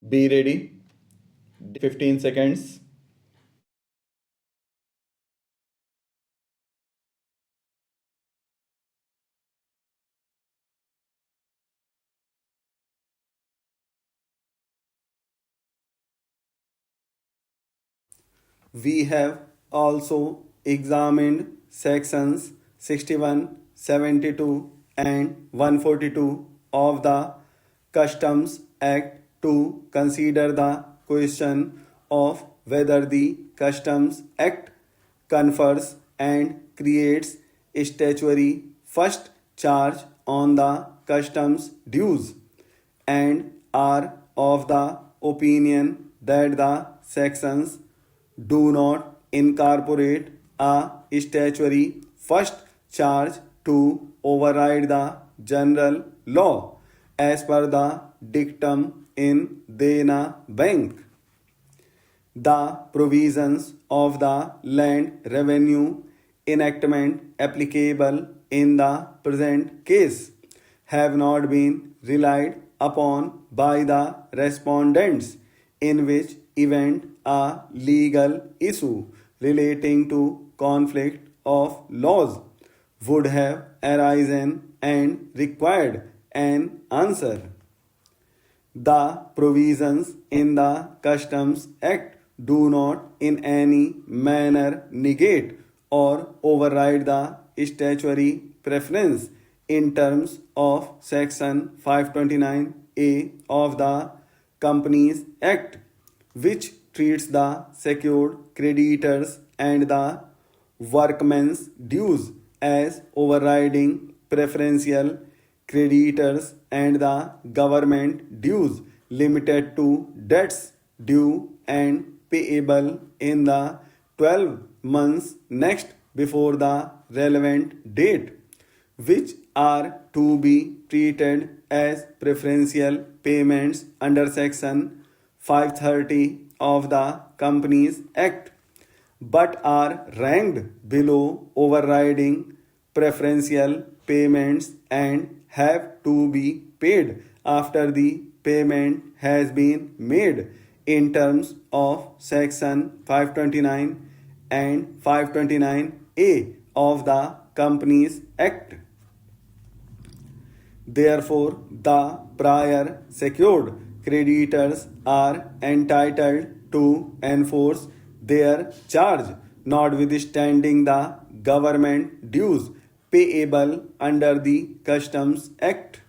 Be ready. 15 seconds. We have also examined sections 61, 72, and 142 of the Customs Act to consider the question of whether the Customs Act confers and creates statutory first charge on the customs dues and are of the opinion that the sections do not incorporate a statutory first charge to override the general law as per the dictum in Dena Bank. The provisions of the Land Revenue Enactment applicable in the present case have not been relied upon by the respondents, in which event a legal issue relating to conflict of laws would have arisen and required an answer. The provisions in the Customs Act do not in any manner negate or override the statutory preference in terms of Section 529A of the Companies Act, which treats the secured creditors and the workmen's dues as overriding preferential creditors and the government dues limited to debts due and payable in the 12 months next before the relevant date, which are to be treated as preferential payments under Section 530 of the Companies Act, but are ranked below overriding preferential payments and have to be paid after the payment has been made in terms of Section 529 and 529A of the Companies Act. Therefore, the prior secured creditors are entitled to enforce their charge, notwithstanding the government dues payable under the Customs Act.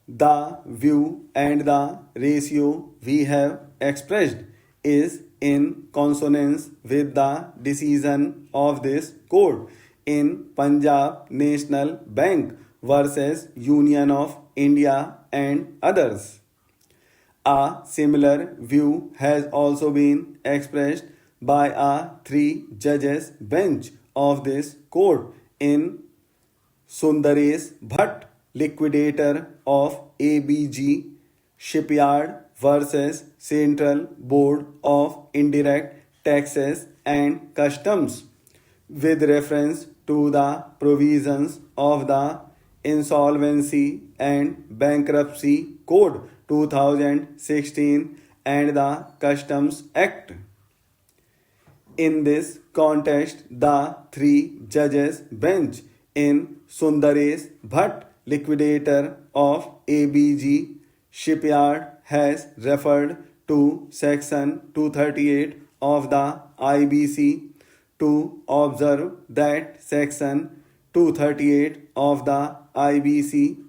The view and the ratio we have expressed is in consonance with the decision of this court in Punjab National Bank versus Union of India and others. A similar view has also been expressed by a three judges bench of this court in Sundaresh Bhatt, liquidator of ABG Shipyard versus Central Board of Indirect Taxes and Customs, with reference to the provisions of the Insolvency and Bankruptcy Code 2016 and the Customs Act. In this context, the three judges bench in Sundaresh Bhatt, liquidator of ABG Shipyard, has referred to Section 238 of the IBC to observe that Section 238 of the IBC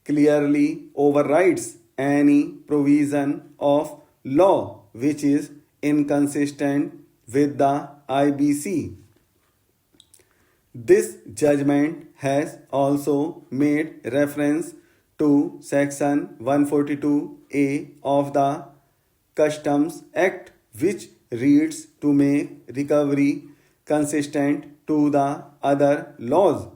clearly overrides any provision of law which is inconsistent with the IBC. This judgment has also made reference to Section 142A of the Customs Act, which reads to make recovery consistent to the other laws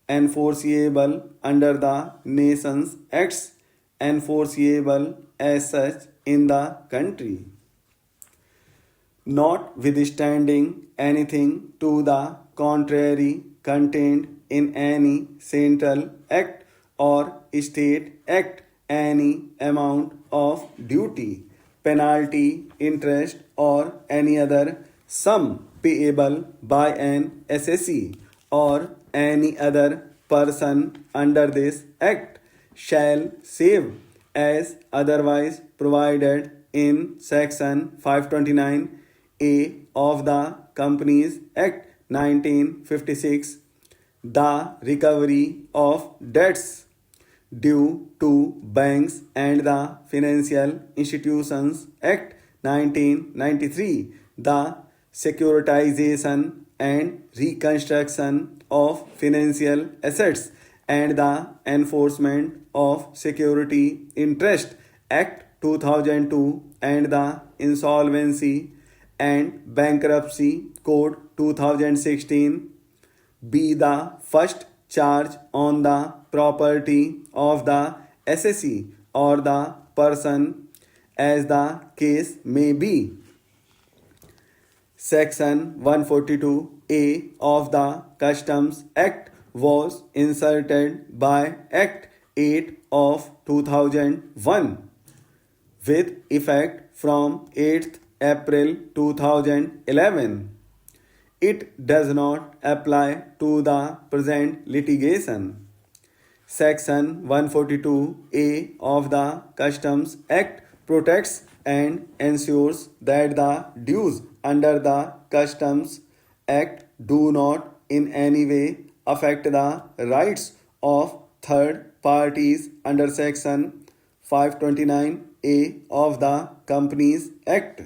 enforceable under the nation's acts enforceable as such in the country. Notwithstanding anything to the contrary contained in any central act or state act any amount of duty, penalty, interest, or any other sum payable by an assessee or any other person under this act shall save as otherwise provided in section 529A of the Companies Act 1956, the recovery of debts due to banks and the Financial Institutions Act 1993, the securitization and reconstruction of financial assets and the enforcement of security interest Act 2002 and the Insolvency and Bankruptcy Code 2016 be the first charge on the property of the assessee or the person as the case may be. Section 142A of the Customs Act was inserted by Act 8 of 2001 with effect from 8th April 2011. It does not apply to the present litigation. Section 142A of the Customs Act protects and ensures that the dues under the Customs Act do not in any way affect the rights of third parties under Section 529A of the Companies Act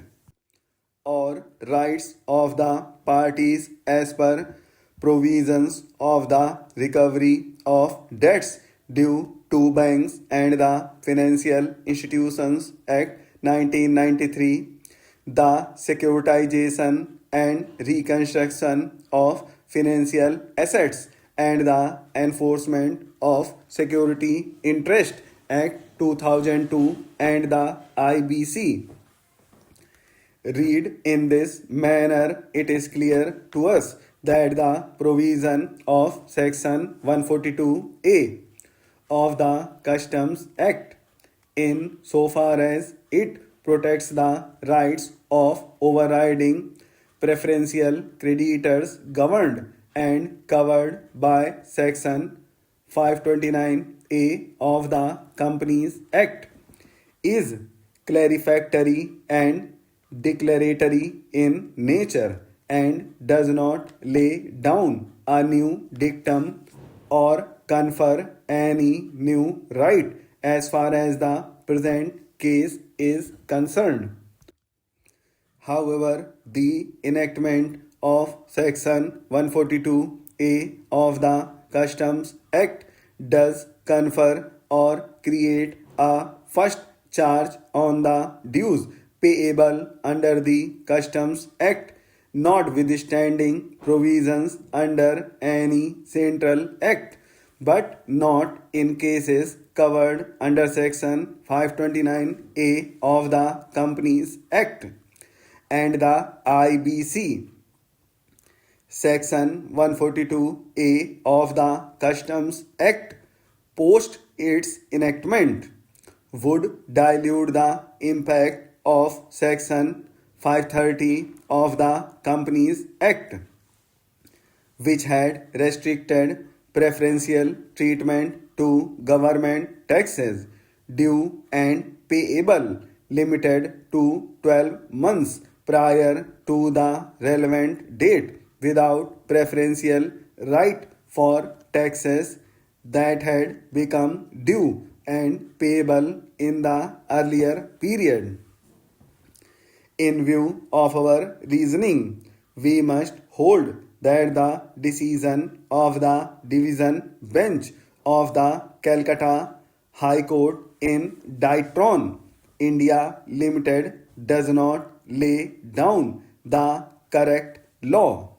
or rights of the parties as per provisions of the Recovery of Debts Due to Banks and the Financial Institutions Act 1993, the securitization and reconstruction of financial assets and the enforcement of security interest Act 2002 and the IBC. Read in this manner, it is clear to us that the provision of Section 142A of the Customs Act, in so far as it protects the rights of overriding preferential creditors governed and covered by Section 529A of the Companies Act, is clarificatory and declaratory in nature and does not lay down a new dictum or confer any new right as far as the present case is concerned. However, the enactment of Section 142A of the Customs Act does confer or create a first charge on the dues payable under the Customs Act, notwithstanding provisions under any central act, but not in cases covered under Section 529A of the Companies Act and the IBC. Section 142A of the Customs Act, post its enactment, would dilute the impact of Section 530 of the Companies Act, which had restricted preferential treatment to government taxes due and payable limited to 12 months prior to the relevant date without preferential right for taxes that had become due and payable in the earlier period. In view of our reasoning, we must hold that the decision of the Division Bench of the Calcutta High Court in Ditron, India Limited does not lay down the correct law.